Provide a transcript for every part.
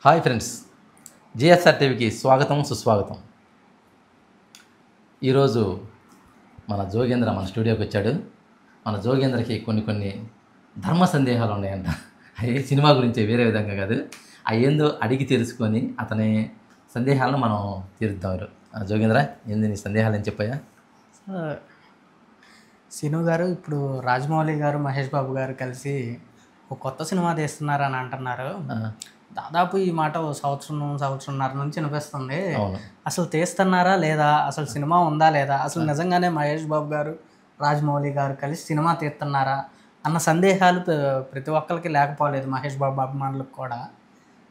Hi friends, GSR టీవీకి స్వాగతం సుస్వాగతం. ఈరోజు మన జోగేంద్ర మన స్టూడియోకి వచ్చాడు. మన జోగేంద్రకి కొన్ని ధర్మ సందేహాలు ఉన్నాయంట. అవి సినిమా గురించి వేరే విధంగా కాదు, అవి ఏందో అడిగి తెలుసుకొని అతని సందేహాలను మనం తీరుద్దాం. జోగేంద్ర, ఏంది నీ సందేహాలు ఏం చెప్పాయా? సిను గారు ఇప్పుడు రాజమౌళి గారు మహేష్ బాబు గారు కలిసి ఒక కొత్త సినిమా తీస్తున్నారని అంటున్నారు. దాదాపు ఈ మాట సంవత్సరంన్నర నుంచి వినిపిస్తుంది. అసలు తీస్తున్నారా లేదా, అసలు సినిమా ఉందా లేదా, అసలు నిజంగానే మహేష్ బాబు గారు రాజమౌళి గారు కలిసి సినిమా తీస్తున్నారా అన్న సందేహాలు ప్రతి ఒక్కరికి లేకపోలేదు. మహేష్ బాబు అభిమానులకు కూడా,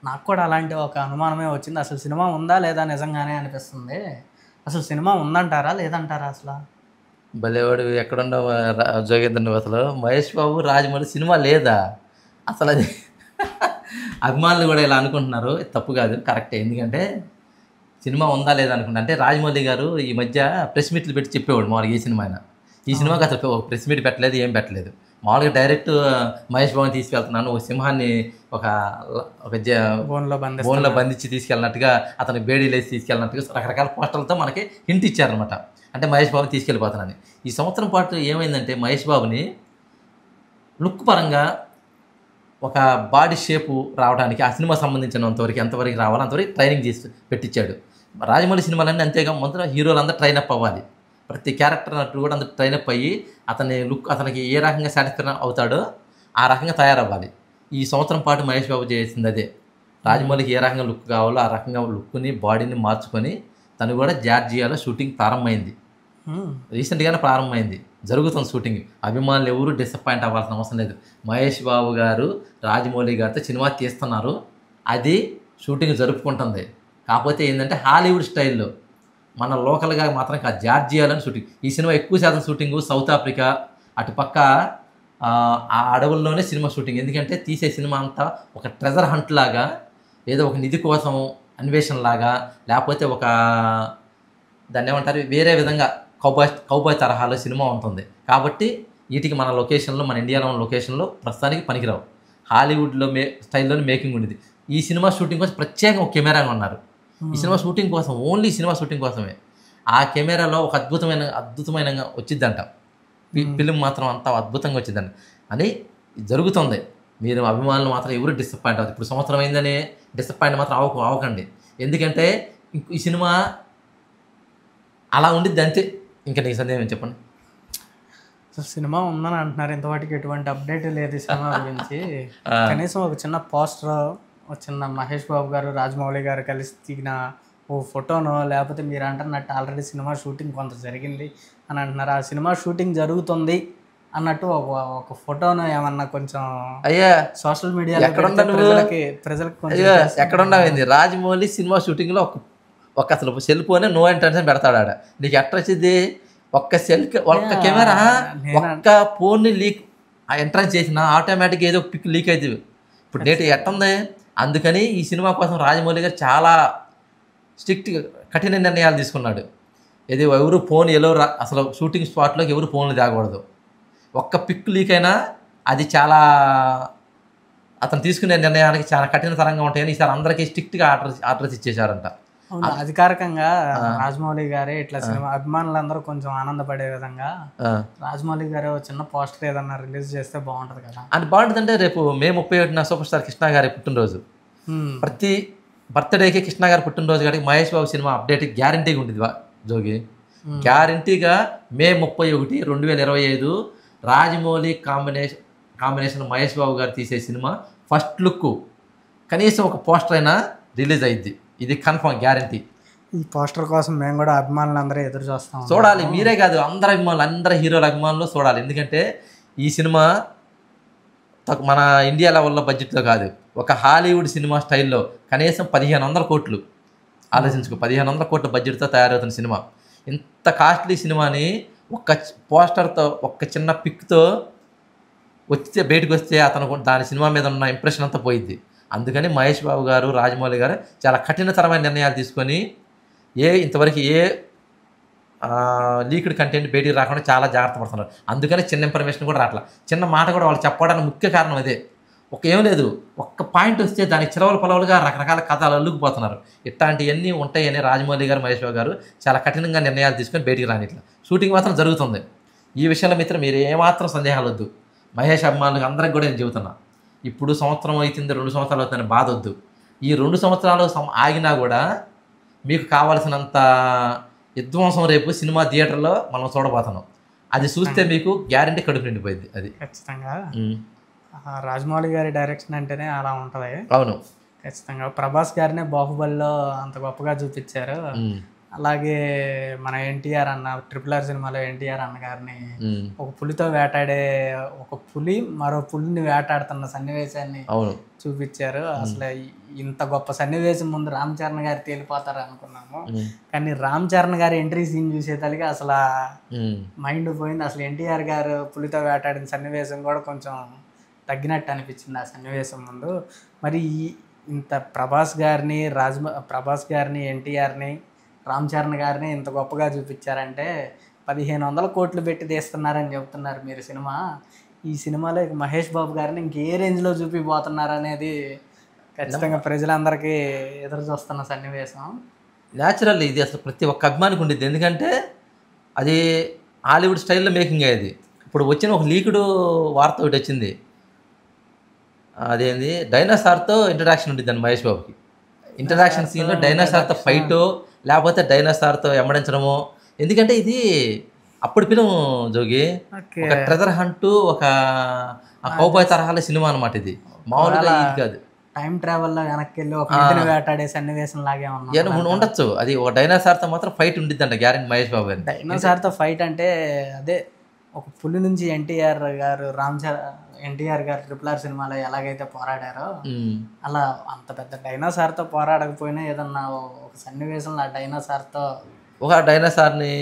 నాకు కూడా అలాంటి ఒక అనుమానమే వచ్చింది. అసలు సినిమా ఉందా లేదా నిజంగానే అనిపిస్తుంది. అసలు సినిమా ఉందంటారా లేదంటారా? అసలు భలేవాడు, ఎక్కడున్నావు జోగేంద్ర? నువ్వు అసలు మహేష్ బాబు రాజమౌళి సినిమా లేదా అసలు? అది అభిమానులు కూడా ఇలా అనుకుంటున్నారు. తప్పు కాదు, కరెక్టే. ఎందుకంటే సినిమా ఉందా లేదా అనుకుంటా. అంటే రాజమౌళి గారు ఈ మధ్య ప్రెస్ మీట్లు పెట్టి చెప్పేవాడు మామూలుగా ఈ సినిమా అయినా. ఈ సినిమాకి అసలు ఒక ప్రెస్ మీట్ పెట్టలేదు, ఏం పెట్టలేదు. మామూలుగా డైరెక్ట్ మహేష్ బాబుని తీసుకెళ్తున్నాను, ఒక సింహాన్ని ఒక బోన్లో బంధించి తీసుకెళ్ళినట్టుగా, అతనికి బేడీలు వేసి తీసుకెళ్ళినట్టుగా రకరకాల పోస్టర్లతో మనకి హింట్ ఇచ్చారనమాట. అంటే మహేష్ బాబుని తీసుకెళ్ళిపోతానని. ఈ సంవత్సరం పాటు ఏమైందంటే మహేష్ బాబుని లుక్ పరంగా ఒక బాడీ షేపు రావడానికి ఆ సినిమా సంబంధించినంతవరకు ఎంతవరకు రావాలో అంతవరకు ట్రైనింగ్ చేసి పెట్టించాడు. రాజమౌళి సినిమాలన్నీ అంతేగా, మొదట హీరోలు అందరూ ట్రైనప్ అవ్వాలి. ప్రతి క్యారెక్టర్ అన్నట్టు కూడా అందరూ ట్రైనప్ అయ్యి అతని లుక్, అతనికి ఏ రకంగా సాటిస్ఫై అవుతాడో ఆ రకంగా తయారవ్వాలి. ఈ సంవత్సరం పాటు మహేష్ బాబు చేసింది అదే. రాజమౌళికి ఏ రకంగా లుక్ కావాలో ఆ రకంగా లుక్ని, బాడీని మార్చుకొని తను కూడా జార్జియాలో షూటింగ్ ప్రారంభమైంది. రీసెంట్గానే ప్రారంభమైంది, జరుగుతుంది షూటింగ్. అభిమానులు ఎవరు డిసప్పాయింట్ అవ్వాల్సిన అవసరం లేదు. మహేష్ బాబు గారు రాజమౌళి గారితో సినిమా తీస్తున్నారు, అది షూటింగ్ జరుపుకుంటుంది. కాకపోతే ఏంటంటే హాలీవుడ్ స్టైల్లో, మన లోకల్గా మాత్రం జార్జియాలోని షూటింగ్. ఈ సినిమా ఎక్కువ శాతం షూటింగ్ సౌత్ ఆఫ్రికా అటుపక్క ఆ అడవుల్లోనే సినిమా షూటింగ్. ఎందుకంటే తీసే సినిమా అంతా ఒక ట్రెజర్ హంట్ లాగా, ఏదో ఒక నిధి కోసం అన్వేషణ లాగా, లేకపోతే ఒక దాన్ని ఏమంటారు వేరే విధంగా కౌబాయ్ తరహాలో సినిమా ఉంటుంది. కాబట్టి వీటికి మన లొకేషన్లో, మన ఇండియాలో ఉన్న లొకేషన్లో ప్రస్తుతానికి పనికిరావు. హాలీవుడ్లో స్టైల్లోనే మేకింగ్ ఉండేది. ఈ సినిమా షూటింగ్ కోసం ప్రత్యేకంగా ఒక కెమెరా ఉన్నారు. ఈ సినిమా షూటింగ్ కోసం, ఓన్లీ సినిమా షూటింగ్ కోసమే. ఆ కెమెరాలో ఒక అద్భుతమైన వచ్చిద్దంట. ఫిలిం మాత్రం అంత అద్భుతంగా వచ్చిందంట అని జరుగుతుంది. మీరు అభిమానులు మాత్రం ఎవరు డిసప్పాయింట్ అవ్వదు. ఇప్పుడు సంవత్సరం అయిందని డిసప్పాయింట్ మాత్రం అవ్వకండి. ఎందుకంటే ఈ సినిమా అలా ఉండిద్ది అంతే. ఇంకా నీకు సందేహం చెప్పండి. సినిమా ఉందని అంటున్నారు, ఇంతవాటికి ఎటువంటి అప్డేట్ లేదు ఈ సినిమా గురించి. కనీసం ఒక చిన్న పోస్టర్, ఒక చిన్న మహేష్ బాబు గారు రాజమౌళి గారు కలిసి దిగిన ఓ ఫోటోనో, లేకపోతే మీరు అంటున్నట్టు ఆల్రెడీ సినిమా షూటింగ్ కొంత జరిగింది అని అంటున్నారు. ఆ సినిమా షూటింగ్ జరుగుతుంది అన్నట్టు ఒక ఫోటోను ఏమన్నా కొంచెం అయ్యా సోషల్ మీడియాలో ప్రజలకు ఎక్కడున్నావేంది? రాజమౌళి సినిమా షూటింగ్లో ఒక అసలు సెల్ ఫోనే నో ఇంటెన్షన్ పెడతాడు ఆడ. నీకు ఎట్లా వచ్చింది? ఒక్క కెమెరా, ఒక్క ఫోన్ని లీక్ ఎంట్రన్స్ చేసిన ఆటోమేటిక్గా ఏదో పిక్ లీక్ అవుతుంది. ఇప్పుడు డేట్ ఎట్టుంది? అందుకని ఈ సినిమా కోసం రాజమౌళి గారు చాలా స్ట్రిక్ట్, కఠిన నిర్ణయాలు తీసుకున్నాడు. ఇది ఎవరు ఫోన్ అసలు షూటింగ్ స్పాట్లోకి ఎవరు ఫోన్లు తేకూడదు. ఒక్క పిక్ లీక్ అయినా అది చాలా, అతను తీసుకునే నిర్ణయానికి చాలా కఠినతరంగా ఉంటాయని ఈసారి అందరికీ స్ట్రిక్ట్గా ఆర్డర్స్ ఇచ్చేశారంట. అధికారికంగా రాజమౌళి గారే ఇట్లా సినిమా అభిమానులందరూ కొంచెం ఆనందపడే విధంగా రాజమౌళి గారు చిన్న పోస్టర్ ఏదన్నా రిలీజ్ చేస్తే బాగుంటది కదా. అది బాగుంటుంది. అంటే రేపు మే 31న సూపర్ స్టార్ కృష్ణ గారి పుట్టినరోజు. ప్రతి బర్త్డేకి కృష్ణ గారి పుట్టినరోజు కాబట్టి మహేష్ బాబు సినిమా అప్డేట్ గ్యారంటీగా ఉంటుంది జోగి. గ్యారంటీగా మే 31, 2025 రాజమౌళి కాంబినేషన్ మహేష్ బాబు గారు తీసే సినిమా ఫస్ట్ లుక్ కనీసం ఒక పోస్టర్ అయినా రిలీజ్ అయింది. ఇది కన్ఫర్మ్, గ్యారంటీ. ఈ పోస్టర్ కోసం మేము కూడా అభిమానులందరూ ఎదురు చూస్తాం. చూడాలి, మీరే కాదు అందరు అభిమానులు, అందరు హీరోల అభిమానులు చూడాలి. ఎందుకంటే ఈ సినిమా మన ఇండియా లెవెల్లో బడ్జెట్లో కాదు, ఒక హాలీవుడ్ సినిమా స్టైల్లో కనీసం 1500 కోట్లు ఆలోచించుకో. 1500 కోట్ల బడ్జెట్తో తయారవుతున్న సినిమా. ఇంత కాస్ట్లీ సినిమాని ఒక్క పోస్టర్తో, ఒక్క చిన్న పిక్తో బయటకు వస్తే అతను దాని సినిమా మీద ఉన్న ఇంప్రెషన్ అంతా పోయిద్ది. అందుకని మహేష్ బాబు గారు, రాజమౌళి గారు చాలా కఠినతరమైన నిర్ణయాలు తీసుకొని ఇంతవరకు లీక్డ్ కంటెంట్ బయటికి రాకుండా చాలా జాగ్రత్త పడుతున్నారు. అందుకని చిన్న ఇన్ఫర్మేషన్ కూడా రావట్లా, చిన్న మాట కూడా వాళ్ళు చెప్పడానికి ముఖ్య కారణం అదే. ఏం లేదు, ఒక్క పాయింట్ వస్తే దానికి చిరవల పొలవలుగా రకరకాల కథలు అల్లుకుపోతున్నారు. ఇట్లాంటివన్నీ ఉంటాయని రాజమౌళి గారు, మహేష్ బాబు గారు చాలా కఠినంగా నిర్ణయాలు తీసుకొని బయటికి రానిట్లా. షూటింగ్ మాత్రం జరుగుతుంది. ఈ విషయంలో మిత్రం మీరు ఏమాత్రం సందేహాలు వద్దు. మహేష్ అభిమానులకు అందరికి కూడా నేను చెబుతున్నా, ఇప్పుడు సంవత్సరం అవుతుంది, 2 సంవత్సరాలు అవుతుందని బాధ వద్దు. ఈ 2 సంవత్సరాలు ఆగినా కూడా మీకు కావాల్సినంత విధ్వంసం రేపు సినిమా థియేటర్లో మనం చూడబోతున్నాం. అది చూస్తే మీకు గ్యారంటీ కడుపు నిండిపోయింది. అది ఖచ్చితంగా రాజమౌళి గారి డైరెక్షన్ అంటేనే అలా ఉంటుంది. అవును, ఖచ్చితంగా. ప్రభాస్ గారినే బాహుబలిలో అంత గొప్పగా చూపించారు. అలాగే మన ఎన్టీఆర్ అన్న RRR సినిమాలో ఎన్టీఆర్ అన్న గారిని ఒక పులితో వేటాడే, ఒక పులి మరో పులిని వేటాడుతున్న సన్నివేశాన్ని చూపించారు. అసలు ఇంత గొప్ప సన్నివేశం ముందు రామ్ చరణ్ గారు తేలిపోతారు అనుకున్నాము, కానీ రామ్ చరణ్ గారి ఎంట్రీ సీన్ చూసేసరికి అసలు మైండ్ పోయింది. అసలు ఎన్టీఆర్ గారు పులితో వేటాడిన సన్నివేశం కూడా కొంచెం తగ్గినట్టు అనిపించింది ఆ సన్నివేశం ముందు. మరి ఇంత ప్రభాస్ గారిని ఎన్టీఆర్ని రామ్ చరణ్ గారిని ఇంత గొప్పగా చూపించారంటే 1500 కోట్లు పెట్టి తీస్తున్నారని చెప్తున్నారు మీరు సినిమా. ఈ సినిమాలో మహేష్ బాబు గారిని ఇంకే రేంజ్లో చూపిపోతున్నారు అనేది ఖచ్చితంగా ప్రజలందరికీ ఎదురు చూస్తున్న సన్నివేశం. న్యాచురల్ ఇది అసలు ప్రతి ఒక్క అభిమానికి ఉండేది, ఎందుకంటే అది హాలీవుడ్ స్టైల్లో మేకింగ్ అయ్యేది. ఇప్పుడు వచ్చిన ఒక లీకుడు వార్త ఒకటి వచ్చింది, అదేంది డైనోసార్తో ఇంట్రడాక్షన్ ఉండిద్దండి మహేష్ బాబుకి. ఇంట్రడాక్షన్ సీన్లో డైనోసార్తో ఫైటో లేకపోతే డైనోసార్తో ఎమ్మడించడము. ఎందుకంటే ఇది అప్పుడు ఫిలిం జోగి, ఒక ట్రెజర్ హంట్, ఒక కౌబాయ్ తరహాల సినిమా అనమాట. ఇది మామూలుగా ఇది కాదు. టైం ట్రావెల్లో వెనక్కి వెళ్ళి ఒక ఇంటిని వేటాడే సన్నివేశం లాగే ఉండొచ్చు. అది ఒక డైనోసార్తో మాత్రం ఫైట్ ఉండిద్దంట గ్యారెంటీ మహేష్ బాబు గారు. డైనోసార్తో ఫైట్ అంటే అదే ఒక పులి నుంచి ఎన్టీఆర్ గారు RRR సినిమాలో ఎలాగైతే పోరాడారో అలా అంత పెద్ద డైనోసార్తో పోరాడకపోయినా ఏదన్నా ఒక సన్నివేశంలో ఆ డైనోసార్ని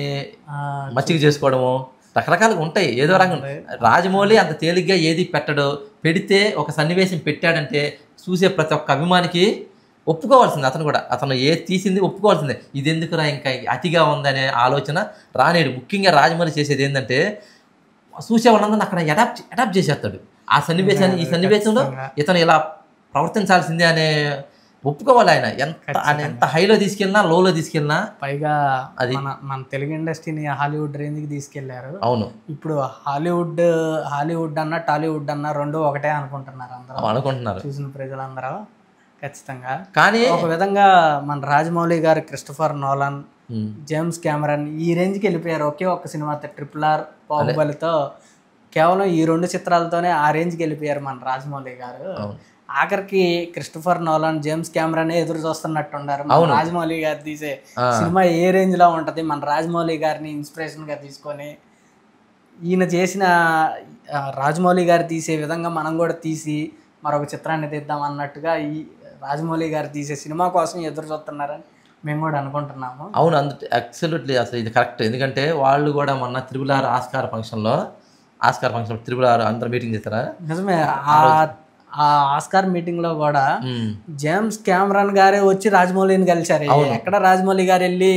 మచ్చిక చేసుకోవడము రకరకాలుగా ఉంటాయి. ఏదో రకంగా రాజమౌళి అంత తేలిగ్గా ఏది పెట్టడు. పెడితే ఒక సన్నివేశం పెట్టాడంటే చూసే ప్రతి ఒక్క అభిమానికి ఒప్పుకోవాల్సింది. అతను ఏది తీసింది ఒప్పుకోవాల్సిందే. ఇది ఎందుకురా ఇంకా అతిగా ఉందనే ఆలోచన రానేడు. ముఖ్యంగా రాజమౌళి చేసేది ఏంటంటే చూసే వాళ్ళందరినీ అక్కడ అడాప్ట్ చేసేస్తాడు. ఆ సన్నివేశాన్ని, ఈ సన్నివేశంలో ఇతను ఇలా ప్రవర్తించాల్సిందే అనే ఒప్పుకోవాలి. ఆయన ఎంత హైలో తీసుకెళ్ళినా లోలో తీసుకెళ్ళినా, పైగా అది మన తెలుగు ఇండస్ట్రీని హాలీవుడ్ రేంజ్కి తీసుకెళ్లారు. అవును, ఇప్పుడు హాలీవుడ్ అన్నా టాలీవుడ్ అన్నా రెండు ఒకటే అనుకుంటున్నారు చూసిన ప్రజలందరూ ఖచ్చితంగా. కానీ ఒక విధంగా మన రాజమౌళి గారు, క్రిస్టోఫర్ నోలన్, జేమ్స్ కెమెరాన్ ఈ రేంజ్కి వెళ్ళిపోయారు. ఒకే ఒక్క సినిమా RRR బాహుబలితో కేవలం ఈ 2 చిత్రాలతోనే ఆ రేంజ్కి వెళ్ళిపోయారు మన రాజమౌళి గారు. ఆఖరికి క్రిస్టోఫర్ నోలన్, జేమ్స్ కెమెరానే ఎదురు చూస్తున్నట్టున్నారు. రాజమౌళి గారు తీసే సినిమా ఏ రేంజ్ లో ఉంటది, మన రాజమౌళి గారిని ఇన్స్పిరేషన్ గా తీసుకొని ఈయన చేసిన రాజమౌళి గారు తీసే విధంగా మనం కూడా తీసి మరొక చిత్రాన్ని తీద్దాం అన్నట్టుగా ఈ రాజమౌళి గారు తీసే సినిమా కోసం ఎదురు చూస్తున్నారని మేము కూడా అనుకుంటున్నాము. అవును, అబ్సల్యూట్లీ. అసలు ఇది కరెక్ట్. ఎందుకంటే వాళ్ళు కూడా మొన్న RRR ఆస్కార్ ఫంక్షన్లో RRR అందరూ మీటింగ్ చేస్తారా? నిజమే. ఆ ఆస్కార్ మీటింగ్ లో కూడా జేమ్స్ కెమెరాన్ గారే వచ్చి రాజమౌళిని కలిశారు. ఎక్కడ రాజమౌళి గారు వెళ్ళి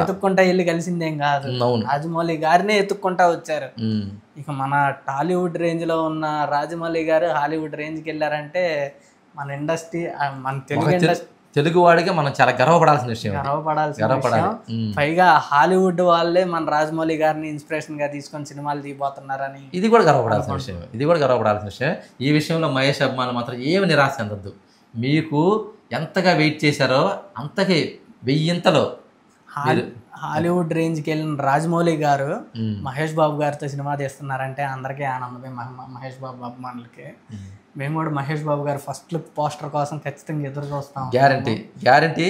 ఎత్తుక్కుంటా కలిసిందేం కాదు, రాజమౌళి గారినే ఎత్తుక్కుంటా వచ్చారు. ఇక మన టాలీవుడ్ రేంజ్ లో ఉన్న రాజమౌళి గారు హాలీవుడ్ రేంజ్కి వెళ్ళారంటే మన ఇండస్ట్రీ, మన తెలుగు వాడిగా మనం చాలా గర్వపడాల్సిన విషయం. పైగా హాలీవుడ్ వాళ్ళే మన రాజమౌళి గారిని ఇన్స్పిరేషన్ గా తీసుకొని సినిమాలు తీయబోతున్నారని ఇది కూడా గర్వపడాల్సిన విషయం. ఈ విషయంలో మహేష్ అభిమానులు మాత్రం ఏమి నిరాశ చెందొద్దు. మీకు ఎంతగా వెయిట్ చేశారో అంతకి 1000 హాలీవుడ్ రేంజ్కి వెళ్ళిన రాజమౌళి గారు మహేష్ బాబు గారితో సినిమా తీస్తున్నారంటే అందరికీ ఆనందమే. మహేష్ బాబు అభిమానులకి. మేము కూడా మహేష్ బాబు గారు ఫస్ట్ లుక్ పోస్టర్ కోసం ఖచ్చితంగా ఎదురు చూస్తాం. గ్యారంటీ.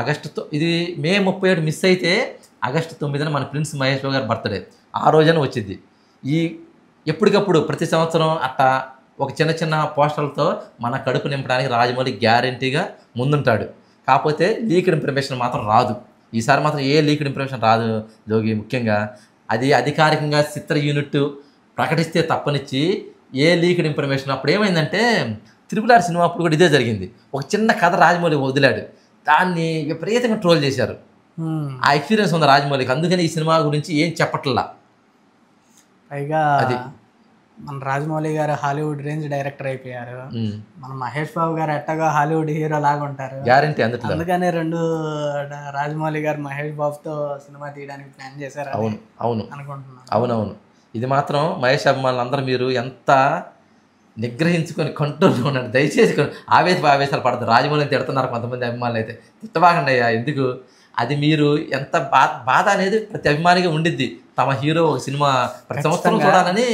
ఆగస్టు ఇది మే 31 మిస్ అయితే ఆగస్టు 9న మన ప్రిన్స్ మహేష్ బాబు గారి బర్త్డే. ఆ రోజున వచ్చింది. ఎప్పటికప్పుడు ప్రతి సంవత్సరం అట్టా ఒక చిన్న పోస్టర్లతో మన కడుపు నింపడానికి రాజమౌళి గ్యారంటీగా ముందుంటాడు. కాకపోతే లీక్డ్ ఇన్ఫర్మేషన్ మాత్రం రాదు. ఈసారి మాత్రం ఏ లీక్డ్ ఇన్ఫర్మేషన్ రాదు జోగి. ముఖ్యంగా అది అధికారికంగా చిత్ర యూనిట్ ప్రకటిస్తే తప్పనిచ్చి ఏ లీక్డ్ ఇన్ఫర్మేషన్. అప్పుడు ఏమైందంటే RRR సినిమా అప్పుడు కూడా ఇదే జరిగింది. ఒక చిన్న కథ రాజమౌళి వదిలాడు, దాన్ని విపరీతంగా ట్రోల్ చేశారు. ఆ ఎక్స్పీరియన్స్ ఉంది రాజమౌళికి, అందుకని ఈ సినిమా గురించి ఏం చెప్పట్లా. పైగా అది మన రాజమౌళి గారు హాలీవుడ్ రేంజ్ డైరెక్టర్ అయిపోయారు, మన మహేష్ బాబు గారు ఎట్టగా హాలీవుడ్ హీరో లాగా ఉంటారు గ్యారంటీ. అందుకనే రాజమౌళి గారు మహేష్ బాబుతో సినిమా తీయడానికి ప్లాన్ చేశారు. అవును అవును అనుకుంటున్నాను. అవునవును. ఇది మాత్రం మహేష్ అభిమానులు అందరూ మీరు ఎంత నిగ్రహించుకొని కంట్రోల్లో ఉండండి దయచేసి. ఆవేశాలు పడదు. రాజమౌళిని తిడుతున్నారు కొంతమంది అభిమానులు అయితే, తిట్టబాకండి అయ్యా. ఎందుకు అది మీరు ఎంత బాధ అనేది ప్రతి అభిమానిగా ఉండిద్ది. తమ హీరో ఒక సినిమా ప్రతి సంవత్సరం చూడాలని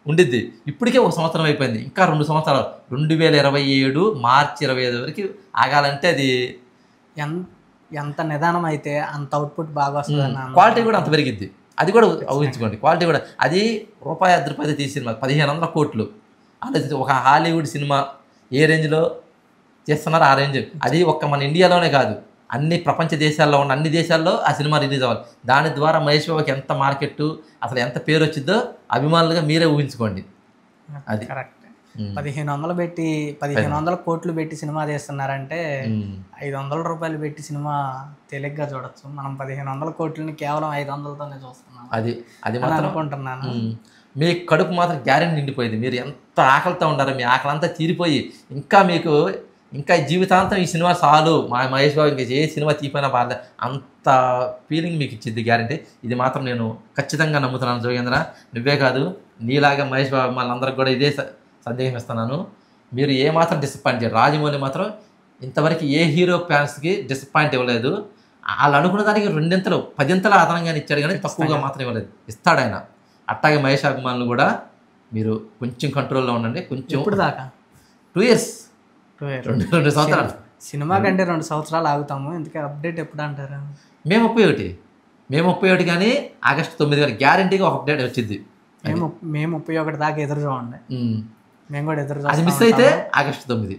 ఉండిద్ది. ఇప్పటికే ఒక సంవత్సరం అయిపోయింది, ఇంకా 2 సంవత్సరాలు 2027 మార్చి 25 వరకు ఆగాలంటే అది ఎంత నిదానం అయితే అంత అవుట్పుట్ బాగా వస్తుంది. క్వాలిటీ కూడా అంత పెరిగిద్ది. అది కూడా ఊహించుకోండి. క్వాలిటీ కూడా అది ₹1 తీసి సినిమా 1500 కోట్లు. అలా ఒక హాలీవుడ్ సినిమా ఏ రేంజ్లో చేస్తున్నారు ఆ రేంజ్. అది ఒక్క మన ఇండియాలోనే కాదు, అన్ని ప్రపంచ దేశాల్లో ఉన్న అన్ని దేశాల్లో ఆ సినిమా రిలీజ్ అవ్వాలి. దాని ద్వారా మహేష్ బాబుకి ఎంత మార్కెట్, అసలు ఎంత పేరు వచ్చిందో అభిమానులుగా మీరే ఊహించుకోండి. అది కరెక్ట్. 1500 కోట్లు పెట్టి సినిమా తీస్తున్నారంటే 500 రూపాయలు పెట్టి సినిమా తేలిగ్గా చూడొచ్చు. మనం 1500 కోట్లని కేవలం 500తోనే చూస్తున్నాం. అది మాత్రం అనుకుంటున్నాను. మీ కడుపు మాత్రం గ్యారెంటీ నిండిపోయింది. మీరు ఎంత ఆకలితో ఉన్నారో మీ ఆకలి అంతా తీరిపోయి ఇంకా జీవితాంతం ఈ సినిమా చాలు, మహేష్ బాబు ఇంకా ఏ సినిమా తీపోయినా బాధ అంత ఫీలింగ్ మీకు ఇచ్చింది గ్యారెంటీ. ఇది మాత్రం నేను ఖచ్చితంగా నమ్ముతున్నాను జోగేంద్ర. నువ్వే కాదు, నీలాగా మహేష్ బాబు వాళ్ళందరికి కూడా ఇదే సందేహం ఇస్తున్నాను. మీరు ఏమాత్రం డిసప్పాయింట్ చేయరు. రాజమౌళి మాత్రం ఇంతవరకు ఏ హీరో ఫ్యాన్స్కి డిసప్పాయింట్ ఇవ్వలేదు. వాళ్ళు అనుకున్న దానికి 2 10 అదనంగానే ఇచ్చాడు, కానీ తక్కువగా మాత్రం ఇవ్వలేదు. ఇస్తాడు ఆయన. అట్టాగే మహేష్ అభిమానులు కూడా మీరు కొంచెం కంట్రోల్లో ఉండండి. కొంచెం ఇప్పుడు దాకా 2 years 2 సంవత్సరాలు సినిమా కంటే 2 సంవత్సరాలు ఆగుతాము. ఎందుకే అప్డేట్ ఎప్పుడు అంటారు? మే 31 కానీ ఆగస్టు 9 వరకు గ్యారంటీగా ఒక అప్డేట్ వచ్చింది. మే 31 దాకా ఎదురు చూడండి. మేము కూడా ఎదురు చూస్తాం. అది మిస్ అయితే ఆగస్టు 9.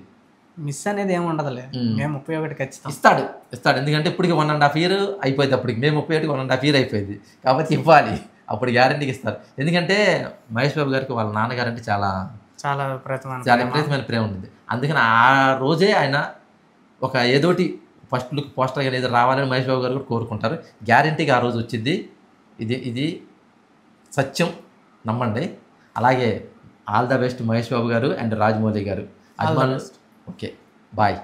మిస్ అనేది ఏమి ఉండదులే. మే 31 ఖచ్చితంగా ఇస్తాడు. ఎందుకంటే ఇప్పటికి 1.5 year అయిపోయింది. అప్పటికి మే 31 1.5 year అయిపోయింది కాబట్టి ఇవ్వాలి. అప్పుడు గ్యారంటీకి ఇస్తారు. ఎందుకంటే మహేష్ బాబు గారికి వాళ్ళ నాన్నగారు అంటే చాలా విపరీతమైన ప్రేమ ఉంటుంది. అందుకని ఆ రోజే ఆయన ఒక ఏదోటి ఫస్ట్ లుక్ పోస్టర్ కానీ ఏదో రావాలని మహేష్ బాబు గారు కూడా కోరుకుంటారు. గ్యారంటీగా ఆ రోజు వచ్చింది. ఇది సత్యం, నమ్మండి. అలాగే all the best Mahesh Babu గారు అండ్ రాజమౌళి గారు. అభిమానులు ఓకే, బాయ్.